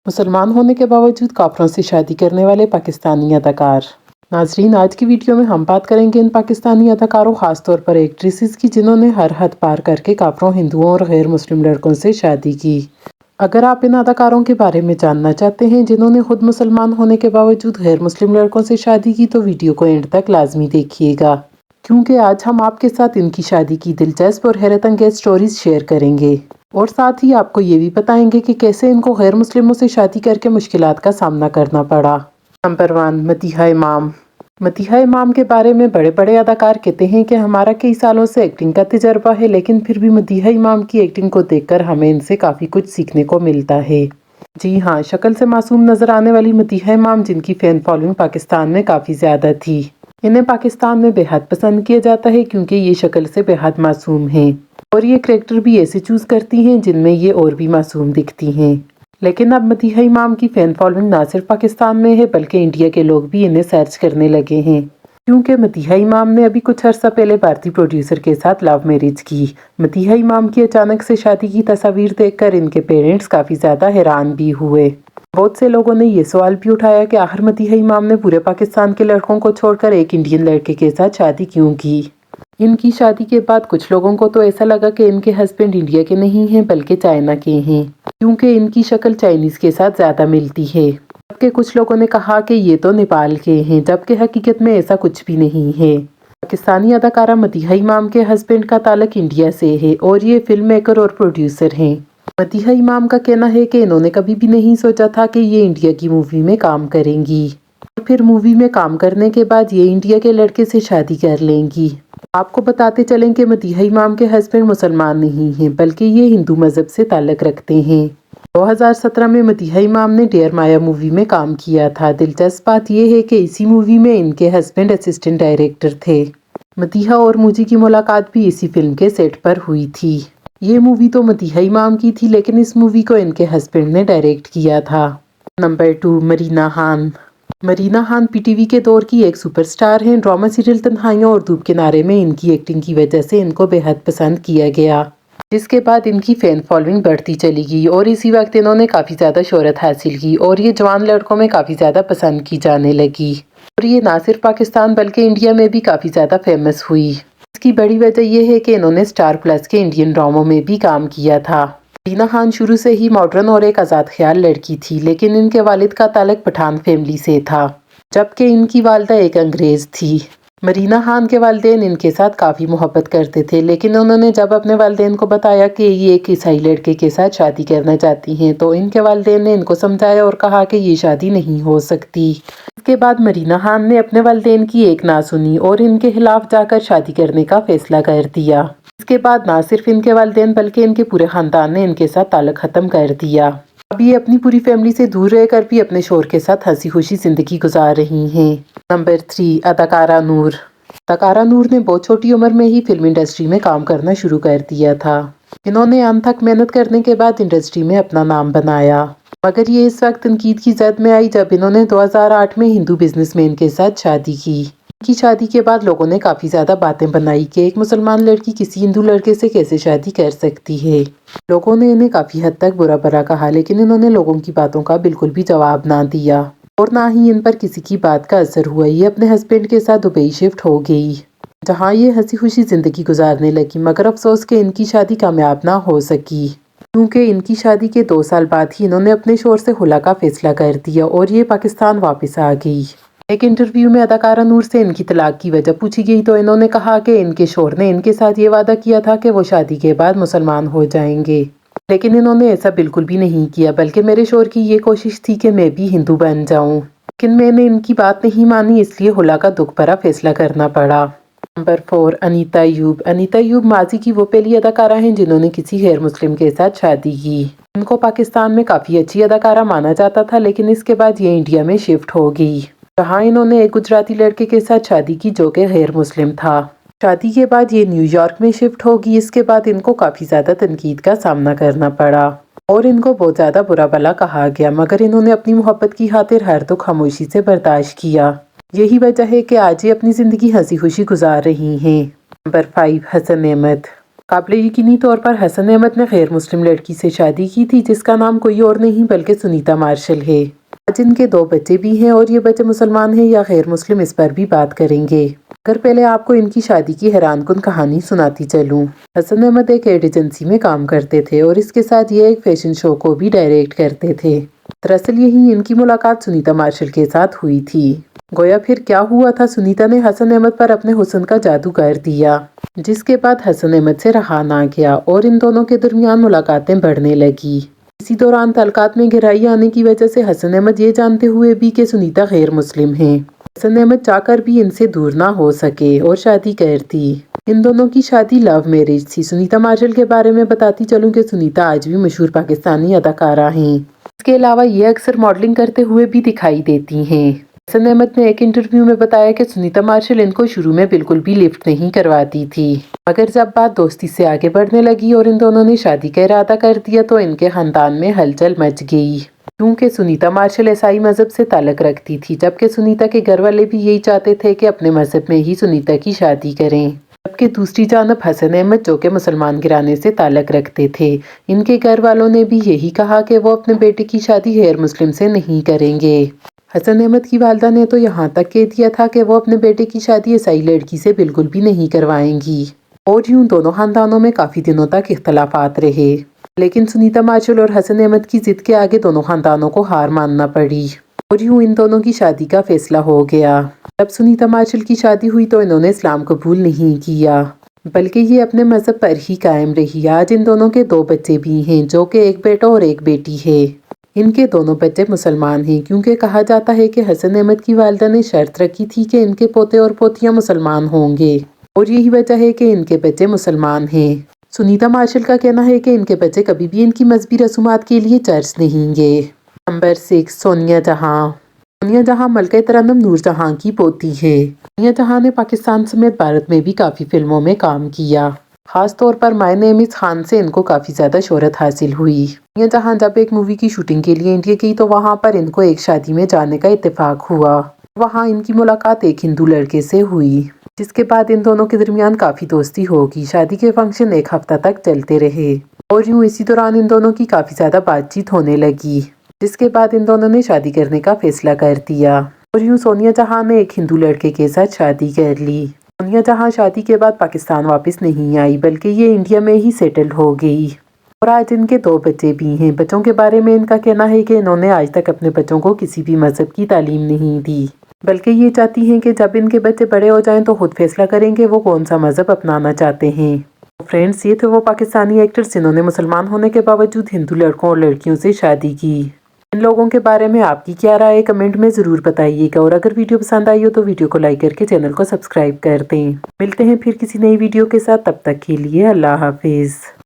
مسلمان ہونے کے باوجود کافروں سے شادی کرنے والے پاکستانی اداکار۔ ناظرین، آج کی ویڈیو میں ہم بات کریں گے ان پاکستانی اداکاروں، خاص طور پر ایکٹریسز کی، جنہوں نے ہر حد پار کر کے کافروں، ہندوؤں اور غیر مسلم لڑکوں سے شادی کی۔ اگر آپ ان اداکاروں کے بارے میں جاننا چاہتے ہیں جنہوں نے خود مسلمان ہونے کے باوجود غیر مسلم لڑکوں سے شادی کی، تو ویڈیو کو اینڈ تک لازمی دیکھیے گا، کیونکہ آج ہم آپ کے ساتھ ان کی شادی کی دلچسپ اور حیرت انگیز سٹوریز شیئر کریں گے، اور ساتھ ہی آپ کو یہ بھی بتائیں گے کہ کیسے ان کو غیر مسلموں سے شادی کر کے مشکلات کا سامنا کرنا پڑا۔ نمبر 1، مدیحہ امام۔ مدیحہ امام کے بارے میں بڑے بڑے اداکار کہتے ہیں کہ ہمارا کئی سالوں سے ایکٹنگ کا تجربہ ہے، لیکن پھر بھی مدیحہ امام کی ایکٹنگ کو دیکھ کر ہمیں ان سے کافی کچھ سیکھنے کو ملتا ہے۔ جی ہاں، شکل سے معصوم نظر آنے والی مدیحہ امام، جن کی فین فالوئنگ پاکستان میں کافی زیادہ تھی، انہیں پاکستان میں بے حد پسند کیا جاتا ہے کیونکہ یہ شکل سے بے حد معصوم ہیں، اور یہ کریکٹر بھی ایسے چوز کرتی ہیں جن میں یہ اور بھی معصوم دکھتی ہیں۔ لیکن اب مدیحہ امام کی فین فالوئنگ نہ صرف پاکستان میں ہے بلکہ انڈیا کے لوگ بھی انہیں سرچ کرنے لگے ہیں، کیونکہ مدیحہ امام نے ابھی کچھ عرصہ پہلے بھارتی پروڈیوسر کے ساتھ لو میرج کی۔ مدیحہ امام کی اچانک سے شادی کی تصاویر دیکھ کر ان کے پیرنٹس کافی زیادہ حیران بھی ہوئے۔ بہت سے لوگوں نے یہ سوال بھی اٹھایا کہ آخر مدیحہ امام نے پورے پاکستان کے لڑکوں کو چھوڑ کر ایک انڈین لڑکے کے ساتھ شادی کیوں کی؟ ان کی شادی کے بعد کچھ لوگوں کو تو ایسا لگا کہ ان کے ہسبینڈ انڈیا کے نہیں ہیں بلکہ چائنا کے ہیں، کیونکہ ان کی شکل چائنیز کے ساتھ زیادہ ملتی ہے، جبکہ کچھ لوگوں نے کہا کہ یہ تو نیپال کے ہیں، جبکہ حقیقت میں ایسا کچھ بھی نہیں ہے۔ پاکستانی اداکارہ مدیحہ امام کے ہسبینڈ کا تعلق انڈیا سے ہے اور یہ فلم میکر اور پروڈیوسر ہیں۔ مدیحہ امام کا کہنا ہے کہ انہوں نے کبھی بھی نہیں سوچا تھا کہ یہ انڈیا کی مووی میں کام کریں گی، اور پھر مووی میں کام کرنے کے بعد یہ انڈیا کے لڑکے سے شادی کر لیں گی۔ آپ کو بتاتے چلیں کہ مدیحہ امام کے ہسبینڈ مسلمان نہیں ہیں بلکہ یہ ہندو مذہب سے تعلق رکھتے ہیں۔ 2017 میں مدیحہ امام نے ڈیئر مایا مووی میں کام کیا تھا۔ دلچسپ بات یہ ہے کہ اسی مووی میں ان کے ہسبینڈ اسسٹنٹ ڈائریکٹر تھے۔ مدیحہ اور موجی کی ملاقات بھی اسی فلم کے سیٹ پر ہوئی تھی۔ یہ مووی تو مدیحہ امام کی تھی، لیکن اس مووی کو ان کے ہسبینڈ نے ڈائریکٹ کیا تھا۔ Number 2، Marina Khan. Marina Khan P T V کے دور کی ایک سپر سٹار ہیں۔ ڈرامہ سیریل تنہائیوں اور دھوپ کنارے میں ان کی ایکٹنگ کی وجہ سے ان کو بے حد پسند کیا گیا، جس کے بعد ان کی فین فالوئنگ بڑھتی چلی گئی، اور اسی وقت انہوں نے کافی زیادہ شہرت حاصل کی اور یہ جوان لڑکوں میں کافی زیادہ پسند کی جانے لگی، اور یہ نہ صرف پاکستان بلکہ انڈیا میں بھی کافی زیادہ فیمس ہوئی۔ اس کی بڑی وجہ یہ ہے کہ انہوں نے اسٹار پلس کے انڈین ڈراموں میں بھی کام کیا تھا۔ مرینا خان شروع سے ہی ماڈرن اور ایک آزاد خیال لڑکی تھی، لیکن ان کے والد کا تعلق پٹھان فیملی سے تھا، جبکہ ان کی والدہ ایک انگریز تھی۔ مرینا خان کے والدین ان کے ساتھ کافی محبت کرتے تھے، لیکن انہوں نے جب اپنے والدین کو بتایا کہ یہ ایک عیسائی لڑکے کے ساتھ شادی کرنا چاہتی ہیں تو ان کے والدین نے ان کو سمجھایا اور کہا کہ یہ شادی نہیں ہو سکتی۔ اس کے بعد مرینا خان نے اپنے والدین کی ایک نہ سنی اور ان کے خلاف جا کر شادی کرنے کا فیصلہ کر دیا۔ اس کے بعد نہ صرف ان کے والدین بلکہ ان کے پورے خاندان نے ان کے ساتھ تعلق ختم کر دیا۔ اب یہ اپنی پوری فیملی سے دور رہ کر بھی اپنے شوہر کے ساتھ ہنسی خوشی زندگی گزار رہی ہیں۔ نمبر 3، اداکارہ نور۔ اداکارہ نور نے بہت چھوٹی عمر میں ہی فلم انڈسٹری میں کام کرنا شروع کر دیا تھا۔ انہوں نے انتھک محنت کرنے کے بعد انڈسٹری میں اپنا نام بنایا، مگر یہ اس وقت تنقید کی زد میں آئی جب انہوں نے 2008 میں ہندو بزنس مین کے ساتھ شادی کی۔ ان کی شادی کے بعد لوگوں نے کافی زیادہ باتیں بنائی کہ ایک مسلمان لڑکی کسی ہندو لڑکے سے کیسے شادی کر سکتی ہے۔ لوگوں نے انہیں کافی حد تک برا بھلا کہا، لیکن انہوں نے لوگوں کی باتوں کا بالکل بھی جواب نہ دیا، اور نہ ہی ان پر کسی کی بات کا اثر ہوا۔ یہ اپنے ہسبینڈ کے ساتھ دبئی شفٹ ہو گئی، جہاں یہ ہنسی خوشی زندگی گزارنے لگی، مگر افسوس کہ ان کی شادی کامیاب نہ ہو سکی، کیونکہ ان کی شادی کے 2 سال بعد ہی انہوں نے اپنے شوہر سے خلا کا فیصلہ کر دیا اور یہ پاکستان واپس آ گئی۔ ایک انٹرویو میں اداکارہ نور سے ان کی طلاق کی وجہ پوچھی گئی تو انہوں نے کہا کہ ان کے شوہر نے ان کے ساتھ یہ وعدہ کیا تھا کہ وہ شادی کے بعد مسلمان ہو جائیں گے، لیکن انہوں نے ایسا بالکل بھی نہیں کیا، بلکہ میرے شوہر کی یہ کوشش تھی کہ میں بھی ہندو بن جاؤں، لیکن میں نے ان کی بات نہیں مانی، اس لیے خلا کا دکھ بھرا فیصلہ کرنا پڑا۔ نمبر 4، انیتا ایوب۔ انیتا ایوب ماضی کی وہ پہلی اداکارہ ہیں جنہوں نے کسی غیر مسلم کے ساتھ شادی کی۔ ان کو پاکستان میں کافی اچھی اداکارہ مانا جاتا تھا، لیکن اس کے بعد یہ انڈیا میں شفٹ ہو گئی، جہاں انہوں نے ایک گجراتی لڑکے کے ساتھ شادی کی جو کہ غیر مسلم تھا۔ شادی کے بعد یہ نیو یارک میں شفٹ ہوگی۔ اس کے بعد ان کو کافی زیادہ تنقید کا سامنا کرنا پڑا اور ان کو بہت زیادہ برا بھلا کہا گیا، مگر انہوں نے اپنی محبت کی خاطر ہر دکھ خاموشی سے برداشت کیا۔ یہی وجہ ہے کہ آج یہ اپنی زندگی ہنسی خوشی گزار رہی ہیں۔ نمبر 5، حسن احمد۔ قابل یقینی طور پر حسن احمد نے غیر مسلم لڑکی سے شادی کی تھی جس کا نام کوئی اور نہیں بلکہ سنیتا مارشل ہے۔ آج ان کے 2 بچے بھی ہیں اور یہ بچے مسلمان ہیں یا غیر مسلم اس پر بھی بات کریں گے۔ اگر پہلے آپ کو ان کی شادی کی حیران کن کہانی سناتی چلوں۔ حسن احمد ایک ایڈ ایجنسی میں کام کرتے تھے اور اس کے ساتھ یہ ایک فیشن شو کو بھی ڈائریکٹ کرتے تھے۔ دراصل یہی ان کی ملاقات سنیتا مارشل کے ساتھ ہوئی تھی۔ گویا پھر کیا ہوا تھا، سنیتا نے حسن احمد پر اپنے حسن کا جادو کر دیا، جس کے بعد حسن احمد سے رہا نہ گیا اور ان دونوں کے درمیان ملاقاتیں بڑھنے لگی۔ اسی دوران تعلقات میں گہرائی آنے کی وجہ سے حسن احمد یہ جانتے ہوئے بھی کہ سنیتا غیر مسلم ہیں، حسن احمد چاہ کر بھی ان سے دور نہ ہو سکے اور شادی کر دی۔ ان دونوں کی شادی لو میرج تھی۔ سنیتا مارشل کے بارے میں بتاتی چلوں کہ سنیتا آج بھی مشہور پاکستانی اداکارہ ہیں۔ اس کے علاوہ یہ اکثر ماڈلنگ کرتے ہوئے بھی دکھائی دیتی ہیں۔ حسن احمد نے ایک انٹرویو میں بتایا کہ سنیتا مارشل ان کو شروع میں بالکل بھی لفٹ نہیں کرواتی تھی، مگر جب بات دوستی سے آگے بڑھنے لگی اور ان دونوں نے شادی کا ارادہ کر دیا تو ان کے خاندان میں ہلچل مچ گئی، کیونکہ سنیتا مارشل عیسائی مذہب سے تعلق رکھتی تھی، جبکہ سنیتا کے گھر والے بھی یہی چاہتے تھے کہ اپنے مذہب میں ہی سنیتا کی شادی کریں، جبکہ دوسری جانب حسن احمد جو کہ مسلمان گھرانے سے تعلق رکھتے تھے، ان کے گھر والوں نے بھی یہی کہا کہ وہ اپنے بیٹے کی شادی غیر مسلم سے نہیں کریں گے۔ حسن احمد کی والدہ نے تو یہاں تک کہہ دیا تھا کہ وہ اپنے بیٹے کی شادی عیسائی لڑکی سے بالکل بھی نہیں کروائیں گی، اور یوں دونوں خاندانوں میں کافی دنوں تک اختلافات رہے، لیکن سنیتا مارشل اور حسن احمد کی ضد کے آگے دونوں خاندانوں کو ہار ماننا پڑی، اور یوں ان دونوں کی شادی کا فیصلہ ہو گیا۔ جب سنیتا مارشل کی شادی ہوئی تو انہوں نے اسلام قبول نہیں کیا، بلکہ یہ اپنے مذہب پر ہی قائم رہی۔ آج ان دونوں کے 2 بچے بھی ہیں، جو کہ ایک بیٹا اور ایک بیٹی ہے۔ ان کے دونوں بچے مسلمان ہیں، کیونکہ کہا جاتا ہے کہ حسن احمد کی والدہ نے شرط رکھی تھی کہ ان کے پوتے اور پوتیاں مسلمان ہوں گے، اور یہی وجہ ہے کہ ان کے بچے مسلمان ہیں۔ سنیتا مارشل کا کہنا ہے کہ ان کے بچے کبھی بھی ان کی مذہبی رسومات کے لیے چرچ نہیں گئے۔ نمبر 6، سونیا جہاں۔ سونیا جہاں ملکہ ترنم نور جہاں کی پوتی ہے۔ سونیا جہاں نے پاکستان سمیت بھارت میں بھی کافی فلموں میں کام کیا، خاص طور پر مائی نیم از خان سے ان کو کافی زیادہ شہرت حاصل ہوئی۔ سونیا جہاں جب ایک مووی کی شوٹنگ کے لیے انڈیا گئی تو وہاں پر ان کو ایک شادی میں جانے کا اتفاق ہوا۔ وہاں ان کی ملاقات ایک ہندو لڑکے سے ہوئی، جس کے بعد ان دونوں کے درمیان کافی دوستی ہوگی۔ شادی کے فنکشن 1 ہفتہ تک چلتے رہے، اور یوں اسی دوران ان دونوں کی کافی زیادہ بات چیت ہونے لگی، جس کے بعد ان دونوں نے شادی کرنے کا فیصلہ کر دیا، اور یوں سونیا جہاں نے ایک ہندو لڑکے کے ساتھ شادی کر لی۔ سونیا جہاں شادی کے بعد پاکستان واپس نہیں آئی، بلکہ یہ انڈیا میں ہی سیٹل ہو گئی، اور آج ان کے 2 بچے بھی ہیں۔ بچوں کے بارے میں ان کا کہنا ہے کہ انہوں نے آج تک اپنے بچوں کو کسی بھی مذہب کی تعلیم نہیں دی، بلکہ یہ چاہتی ہیں کہ جب ان کے بچے بڑے ہو جائیں تو خود فیصلہ کریں کہ وہ کون سا مذہب اپنانا چاہتے ہیں۔ فرینڈز، یہ تھے وہ پاکستانی ایکٹرز جنہوں نے مسلمان ہونے کے باوجود ہندو لڑکوں اور لڑکیوں سے شادی کی۔ ان لوگوں کے بارے میں آپ کی کیا رائے ہے، کمنٹ میں ضرور بتائیے گا، اور اگر ویڈیو پسند آئی ہو تو ویڈیو کو لائک کر کے چینل کو سبسکرائب کر دیں۔ ملتے ہیں پھر کسی نئی ویڈیو کے ساتھ، تب تک کے لیے اللہ حافظ۔